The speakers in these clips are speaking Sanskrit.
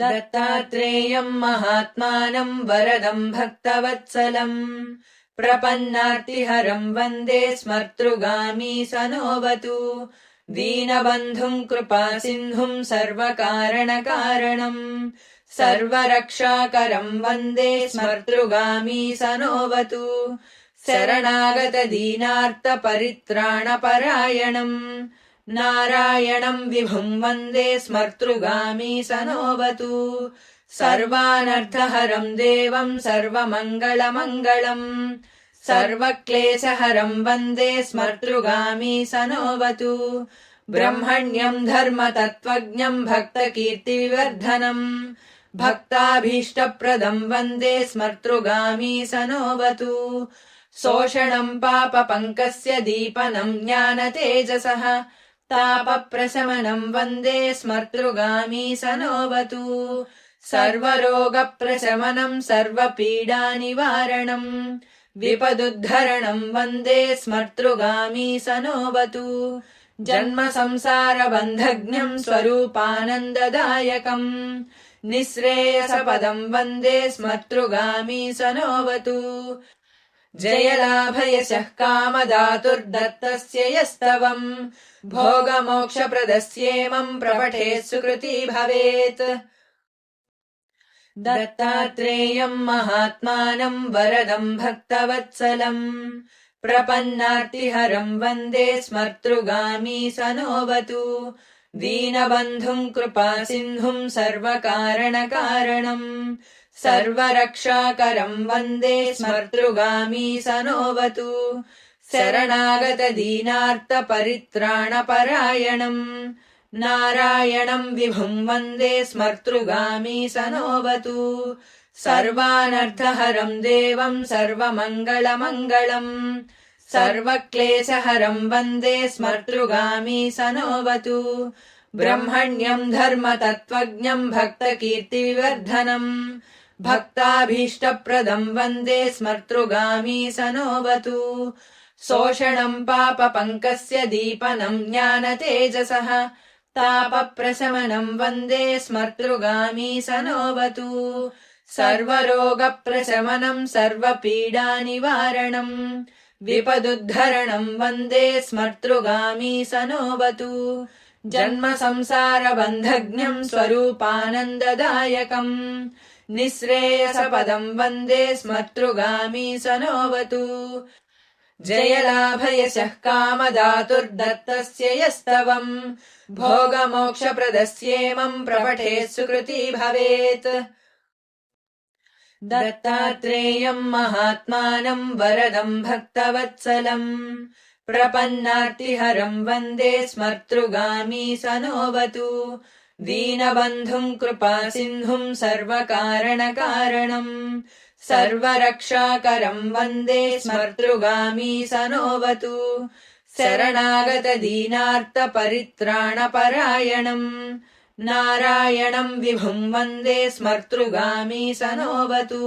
दत्तात्रेयम् महात्मानम् वरदम् भक्तवत्सलम् प्रपन्नार्तिहरम् वन्दे स्मर्तृगामी सनोऽवतु दीनबन्धुम् कृपासिन्धुम् सर्वकारणकारणम् सर्वरक्षाकरम् वन्दे स्मर्तृगामी सनोऽवतु शरणागतदीनार्तपरित्राणपरायणम् नारायणम् विभुम् वन्दे स्मर्तृगामी सनोऽवतु सर्वानर्थहरम् देवम् सर्वमङ्गलमङ्गलम् सर्वक्लेशहरम् वन्दे स्मर्तृगामी सनोऽवतु ब्रह्मण्यम् धर्मतत्त्वज्ञम् भक्तकीर्तिविवर्धनम् भक्ताभीष्टप्रदम् वन्दे स्मर्तृगामी सनोऽवतु शोषणम् पापपङ्कस्य दीपनम् ज्ञानतेजसः तापप्रशमनम् वन्दे स्मर्तृगामी सनोऽवतु सर्वरोगप्रशमनम् सर्वपीडानिवारणम् विपदुद्धरणम् वन्दे स्मर्तृगामी सनोऽवतु जन्म संसारबन्धघ्नम् स्वरूपानन्ददायकम् निःश्रेयसपदम् वन्दे स्मर्तृगामी सनोऽवतु जयलाभयशः कामदातुर्दत्तस्य यस्तवम् भोगमोक्षप्रदस्येमम् प्रपठेत् सुकृती भवेत् दत्तात्रेयम् महात्मानम् वरदम् भक्तवत्सलम् प्रपन्नार्तिहरम् वन्दे स्मर्तृगामी सनोऽवतु दीनबन्धुम् कृपासिन्धुम् सर्वकारणकारणम् सर्वरक्षाकरम् वन्दे स्मर्तृगामी सनोऽवतु शरणागतदीनार्तपरित्राणपरायणम् नारायणम् विभुम् वन्दे स्मर्तृगामी सनोऽवतु सर्वानर्थहरम् देवम् सर्वमङ्गलमङ्गलम् सर्वक्लेशहरम् वन्दे स्मर्तृगामी सनोऽवतु ब्रह्मण्यम् धर्मतत्त्वज्ञम् भक्तकीर्तिविवर्धनम् भक्ताभीष्टप्रदम् वन्दे स्मर्तृगामी सनोऽवतु शोषणम् पापपङ्कस्य दीपनम् ज्ञानतेजसः तापप्रशमनम् वन्दे स्मर्तृगामी सनोऽवतु सर्वरोगप्रशमनम् सर्वपीडानिवारणम् विपदुद्धरणम् वन्दे स्मर्तृगामी सनोऽवतु जन्म संसारबन्धघ्नम् स्वरूपानन्ददायकम् निःश्रेयसपदम् वन्दे स्मर्तृगामी सनोऽवतु जयलाभयशः कामदातुर्दत्तस्य यस्तवम् भोगमोक्षप्रदस्येमम् प्रपठेत् सुकृती भवेत् दत्तात्रेयम् महात्मानम् वरदम् भक्तवत्सलम् प्रपन्नार्तिहरम् वन्दे स्मर्तृगामी सनोऽवतु दीनबन्धुम् कृपासिन्धुम् सर्वकारणकारणम् सर्वरक्षाकरम् वन्दे स्मर्तृगामी सनोऽवतु शरणागतदीनार्तपरित्राणपरायणम् नारायणम् विभुम् वन्दे स्मर्तृगामी सनोऽवतु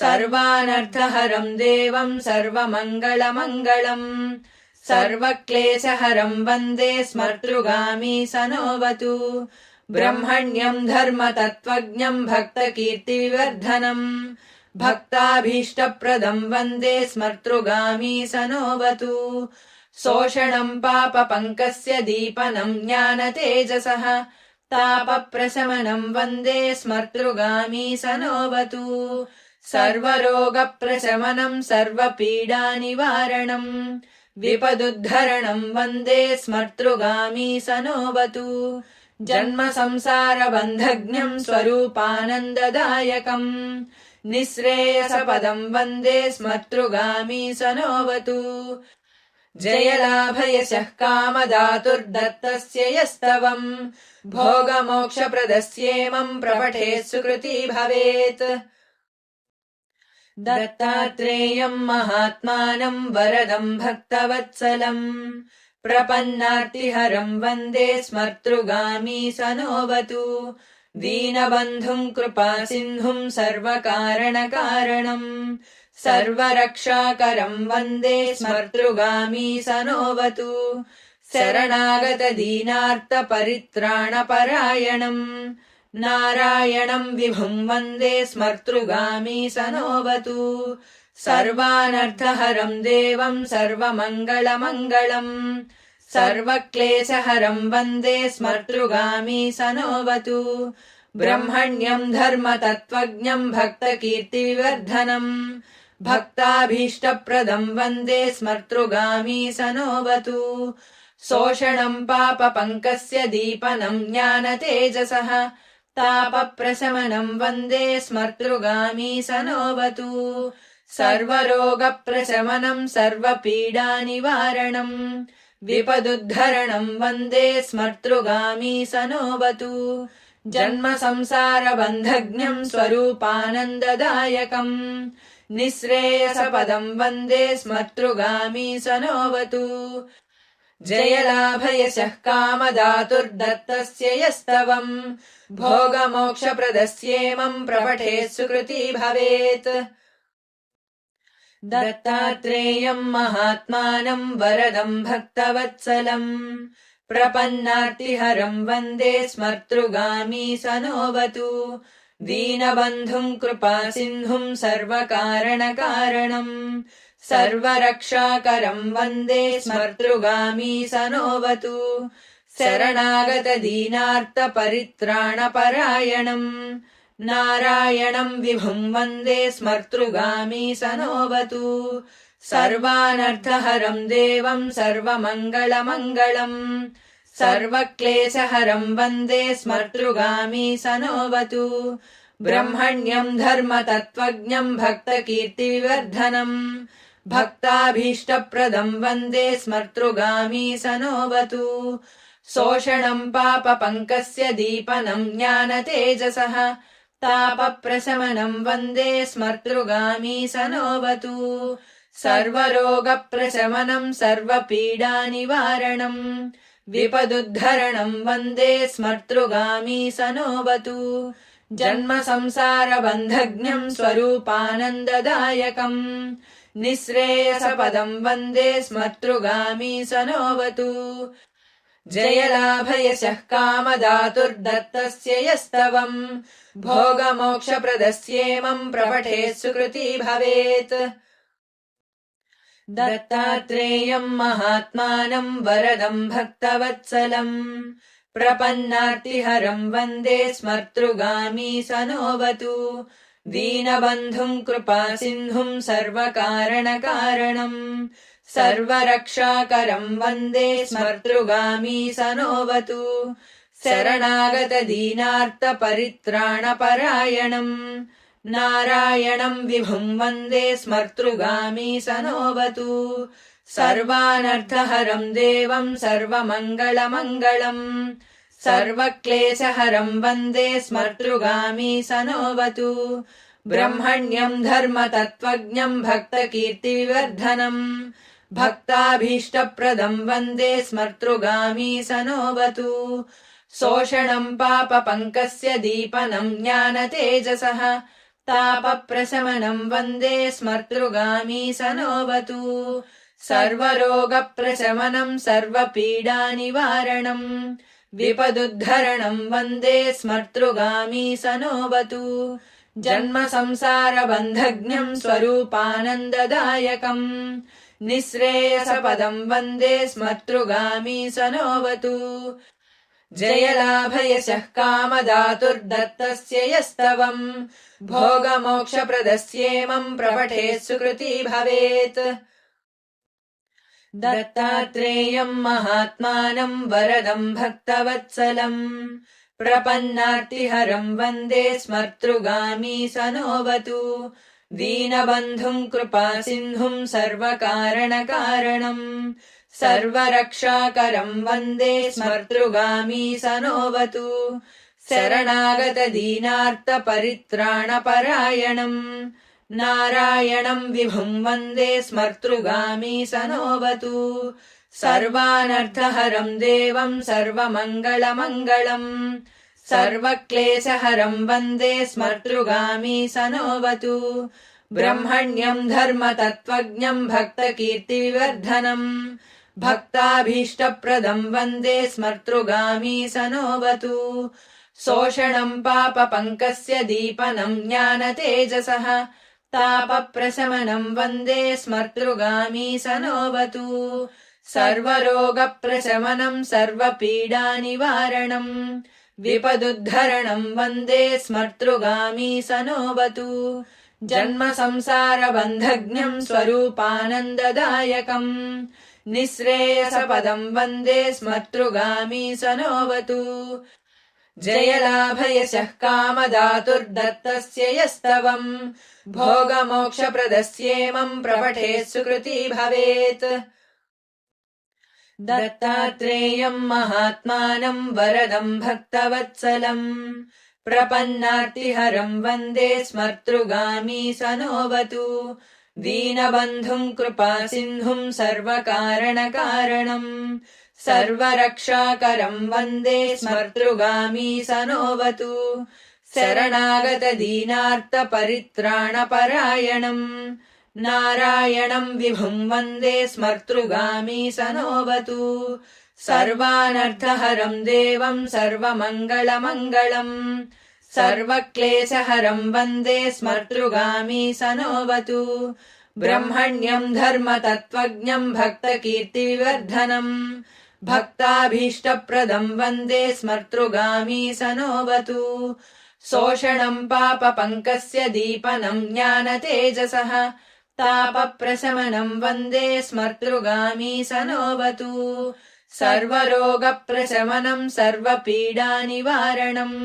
सर्वानर्थहरम् देवम् सर्वमङ्गलमङ्गलम् सर्वक्लेशहरम् वन्दे स्मर्तृगामी सनोऽवतु ब्रह्मण्यम् धर्मतत्त्वज्ञम् भक्तकीर्तिविवर्धनम् भक्ताभीष्टप्रदम् वन्दे स्मर्तृगामी सनोऽवतु शोषणम् पापपङ्कस्य दीपनम् ज्ञानतेजसः तापप्रशमनम् वन्दे स्मर्तृगामी सनोऽवतु सर्वरोगप्रशमनम् सर्वपीडानिवारणम् विपदुद्धरणम् वन्दे स्मर्तृगामी सनोऽवतु जन्म संसारबन्धघ्नम् स्वरूपानन्ददायकम् निःश्रेयसपदम् वन्दे स्मर्तृगामी सनोऽवतु जयलाभयशः कामदातुर्दत्तस्य यस्तवम् भोगमोक्षप्रदस्येमम् प्रपठेत् सुकृती भवेत् दत्तात्रेयम् महात्मानम् वरदम् भक्तवत्सलम् प्रपन्नार्तिहरम् वन्दे स्मर्तृगामी सनोऽवतु दीनबन्धुम् कृपासिन्धुम् सर्वकारणकारणम् सर्वरक्षाकरम् वन्दे स्मर्तृगामी सनोऽवतु शरणागतदीनार्तपरित्राणपरायणम् नारायणम् विभुम् वन्दे स्मर्तृगामी सनोऽवतु सर्वानर्थहरम् देवम् सर्वमङ्गलमङ्गलम् सर्वक्लेशहरम् वन्दे स्मर्तृगामी सनोऽवतु ब्रह्मण्यम् धर्मतत्त्वज्ञम् भक्तकीर्तिविवर्धनम् भक्ताभीष्टप्रदम् वन्दे स्मर्तृगामी सनोऽवतु शोषणम् पापपङ्कस्य दीपनम् ज्ञानतेजसः तापप्रशमनम् वन्दे स्मर्तृगामी सनोऽवतु सर्वरोगप्रशमनम् सर्वपीडानिवारणम् विपदुद्धरणम् वन्दे स्मर्तृगामी सनोऽवतु जन्म संसारबन्धज्ञम् स्वरूपानन्ददायकम् निःश्रेयसपदम् वन्दे स्मर्तृगामी सनोऽवतु जयलाभयशः कामदातुर्दत्तस्य यस्तवम् भोगमोक्षप्रदस्येमम् प्रपठेत् सुकृती भवेत् दत्तात्रेयम् महात्मानम् वरदम् भक्तवत्सलम् प्रपन्नार्तिहरम् वन्दे स्मर्तृगामी सनोऽवतु दीनबन्धुम् कृपासिन्धुम् सर्वकारणकारणम् सर्वरक्षाकरम् वन्दे स्मर्तृगामी सनोऽवतु शरणागतदीनार्तपरित्राणपरायणम् नारायणम् विभुम् वन्दे स्मर्तृगामी सनोऽवतु सर्वानर्थहरम् देवम् सर्वमङ्गलमङ्गलम् सर्वक्लेशहरम् वन्दे स्मर्तृगामी सनोऽवतु ब्रह्मण्यम् धर्मतत्त्वज्ञम् भक्तकीर्तिविवर्धनम् भक्ताभीष्टप्रदम् वन्दे स्मर्तृगामी सनोऽवतु शोषणम् पापपङ्कस्य दीपनम् ज्ञानतेजसः तापप्रशमनम् वन्दे स्मर्तृगामी सनोऽवतु सर्वरोगप्रशमनम् सर्वपीडानिवारणम् विपदुद्धरणम् वन्दे स्मर्तृगामी सनोऽवतु जन्म संसारबन्धज्ञम् स्वरूपानन्ददायकम् निःश्रेयसपदम् वन्दे स्मर्तृगामी सनोऽवतु जयलाभयशः कामदातुर्दत्तस्य यस्तवम् भोगमोक्षप्रदस्येमम् प्रपठेत् सुकृती भवेत् दत्तात्रेयम् महात्मानम् वरदम् भक्तवत्सलम् प्रपन्नार्तिहरम् वन्दे स्मर्तृगामी सनोऽवतु दीनबन्धुम् कृपासिन्धुम् सर्वकारणकारणम् सर्वरक्षाकरम् वन्दे स्मर्तृगामी सनोऽवतु शरणागतदीनार्तपरित्राणपरायणम् नारायणम् विभुम् वन्दे स्मर्तृगामी सनोऽवतु सर्वानर्थहरम् देवम् सर्वमङ्गलमङ्गलम् सर्वक्लेशहरम् वन्दे स्मर्तृगामी सनोऽवतु ब्रह्मण्यम् धर्मतत्त्वज्ञम् भक्तकीर्तिविवर्धनम् भक्ताभीष्टप्रदम् वन्दे स्मर्तृगामी सनोऽवतु शोषणम् पापपङ्कस्य दीपनम् ज्ञानतेजसः तापप्रशमनम् वन्दे स्मर्तृगामी सनोऽवतु सर्वरोगप्रशमनम् सर्वपीडानिवारणम् विपदुद्धरणम् वन्दे स्मर्तृगामी सनोऽवतु जन्म संसारबन्धज्ञम् स्वरूपानन्ददायकम् निःश्रेयसपदम् वन्दे स्मर्तृगामी सनोऽवतु जयलाभयशः कामदातुर्दत्तस्य यस्तवम् भोगमोक्षप्रदस्येमम् प्रपठेत् सुकृती भवेत् दत्तात्रेयम् महात्मानम् वरदम् भक्तवत्सलम् प्रपन्नार्तिहरम् वन्दे स्मर्तृगामी सनोऽवतु दीनबन्धुम् कृपासिन्धुम् सर्वकारणकारणम् सर्वरक्षाकरम् वन्दे स्मर्तृगामी सनोऽवतु शरणागतदीनार्तपरित्राणपरायणम् नारायणम् विभुम् वन्दे स्मर्तृगामी सनोऽवतु सर्वानर्थहरम् देवम् सर्वमङ्गलमङ्गलम् सर्वक्लेशहरम् वन्दे स्मर्तृगामी सनोऽवतु ब्रह्मण्यम् धर्मतत्त्वज्ञम् भक्तकीर्तिविवर्धनम् भक्ताभीष्टप्रदम् वन्दे स्मर्तृगामी सनोऽवतु शोषणम् पापपङ्कस्य दीपनम् ज्ञानतेजसः तापप्रशमनम् वन्दे स्मर्तृगामी सनोऽवतु सर्वरोगप्रशमनम् सर्वपीडानिवारणम् विपदुद्धरणम् वन्दे स्मर्तृगामी सनोऽवतु जन्म संसारबन्धघ्नम् स्वरूपानन्ददायकम् निःश्रेयसपदम् वन्दे स्मर्तृगामी सनोऽवतु जयलाभयशः कामदातुर्दत्तस्य यस्तवम् भोगमोक्षप्रदस्येमम् प्रपठेत् सुकृती भवेत् दत्तात्रेयम् महात्मानम् वरदम् भक्तवत्सलम् प्रपन्नार्तिहरम् वन्दे स्मर्तृगामी सनोऽवतु दीनबन्धुम् कृपासिन्धुम् सर्वकारणकारणम् सर्वरक्षाकरम् वन्दे स्मर्तृगामी सनोऽवतु शरणागतदीनार्तपरित्राणपरायणम् नारायणम् विभुम् वन्दे स्मर्तृगामी सनोऽवतु सर्वानर्थहरम् देवम् सर्वमङ्गलमङ्गलम् सर्वक्लेशहरम् वन्दे स्मर्तृगामी सनोऽवतु ब्रह्मण्यम् धर्मतत्त्वज्ञम् भक्तकीर्तिविवर्धनम् भक्ताभीष्टप्रदम् वन्दे स्मर्तृगामी सनोऽवतु शोषणम् पापपङ्कस्य दीपनम् ज्ञानतेजसः तापप्रशमनम् वन्दे स्मर्तृगामी सनोऽवतु सर्वरोगप्रशमनम् सर्वपीडानिवारणम्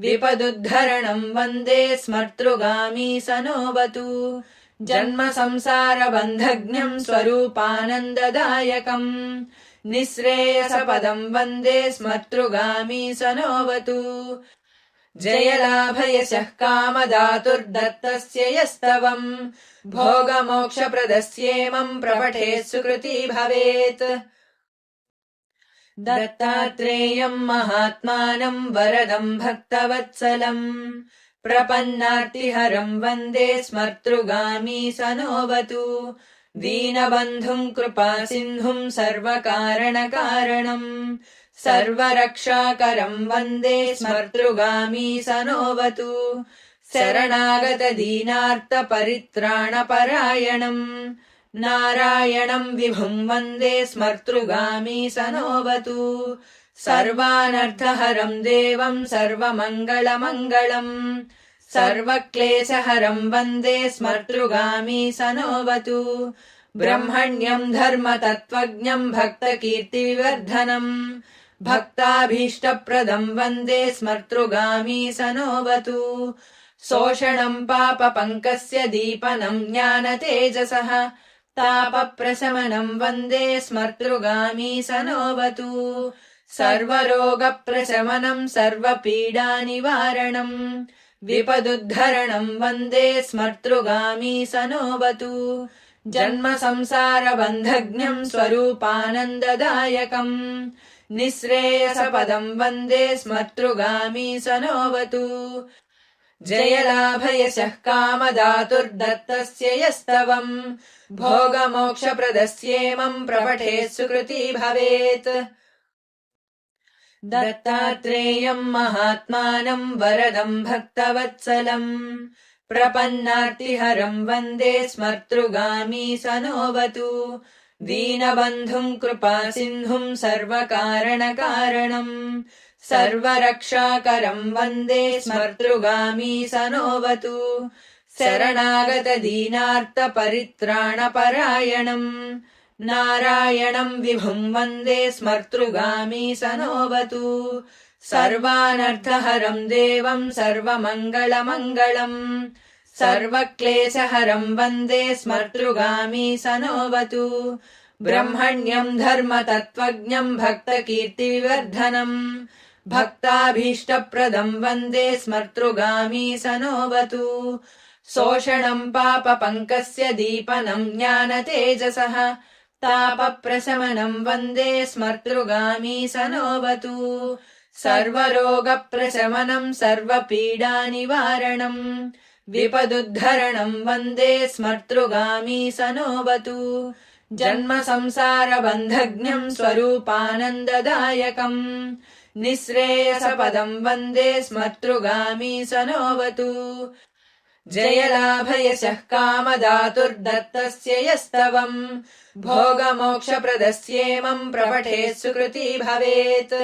विपदुद्धरणम् वन्दे स्मर्तृगामी सनोऽवतु जन्म संसारबन्धघ्नम् स्वरूपानन्ददायकम् निःश्रेयसपदम् वन्दे स्मर्तृगामी सनोऽवतु जयलाभयशः कामदातुर्दत्तस्य यस्तवम् भोगमोक्षप्रदस्येमम् प्रपठेत् सुकृती भवेत् दत्तात्रेयम् महात्मानम् वरदम् भक्तवत्सलम् प्रपन्नार्तिहरम् वन्दे स्मर्तृगामी सनोऽवतु दीनबन्धुम् कृपासिन्धुम् सर्वकारणकारणम् सर्वरक्षाकरम् वन्दे स्मर्तृगामी सनोऽवतु शरणागतदीनार्तपरित्राणपरायणम् नारायणम् विभुम् वन्दे स्मर्तृगामी सनोऽवतु सर्वानर्थहरम् देवम् सर्वमङ्गलमङ्गलम् सर्वक्लेशहरम् वन्दे स्मर्तृगामी सनोऽवतु ब्रह्मण्यम् धर्मतत्त्वज्ञम् भक्तकीर्तिविवर्धनम् भक्ताभीष्टप्रदम् वन्दे स्मर्तृगामी सनोऽवतु शोषणम् पापपङ्कस्य दीपनम् ज्ञानतेजसः तापप्रशमनम् वन्दे स्मर्तृगामी सनोऽवतु सर्वरोगप्रशमनम् सर्वपीडानिवारणम् विपदुद्धरणम् वन्दे स्मर्तृगामी सनोऽवतु जन्म संसारबन्धघ्नम् स्वरूपानन्ददायकम् निःश्रेयसपदम् वन्दे स्मर्तृगामी सनोऽवतु जयलाभयशः कामदातुर्दत्तस्य यस्तवम् भोगमोक्षप्रदस्येमम् प्रपठेत् सुकृती भवेत् दत्तात्रेयम् महात्मानम् वरदम् भक्तवत्सलम् प्रपन्नार्तिहरम् वन्दे स्मर्तृगामी सनोऽवतु दीनबन्धुम् कृपासिन्धुम् सर्वकारणकारणम् सर्वरक्षाकरम् वन्दे स्मर्तृगामी सनोऽवतु शरणागतदीनार्तपरित्राणपरायणम् नारायणम् विभुम् वन्दे स्मर्तृगामी सनोऽवतु सर्वानर्थहरम् देवम् सर्वमङ्गलमङ्गलम् सर्वक्लेशहरम् वन्दे स्मर्तृगामी सनोऽवतु ब्रह्मण्यम् धर्मतत्त्वज्ञम् भक्तकीर्तिविवर्धनम् भक्ताभीष्टप्रदम् वन्दे स्मर्तृगामी सनोऽवतु शोषणम् पापपङ्कस्य दीपनम् ज्ञानतेजसः तापप्रशमनम् वन्दे स्मर्तृगामी सनोऽवतु सर्वरोगप्रशमनम् सर्वपीडानिवारणम् विपदुद्धरणम् वन्दे स्मर्तृगामी सनोऽवतु जन्म संसारबन्धघ्नम् स्वरूपानन्ददायकम् निःश्रेयसपदम् वन्दे स्मर्तृगामी सनोऽवतु जयलाभयशः कामदातुर्दत्तस्य यस्तवम् भोगमोक्षप्रदस्येमम् प्रपठेत् सुकृती भवेत्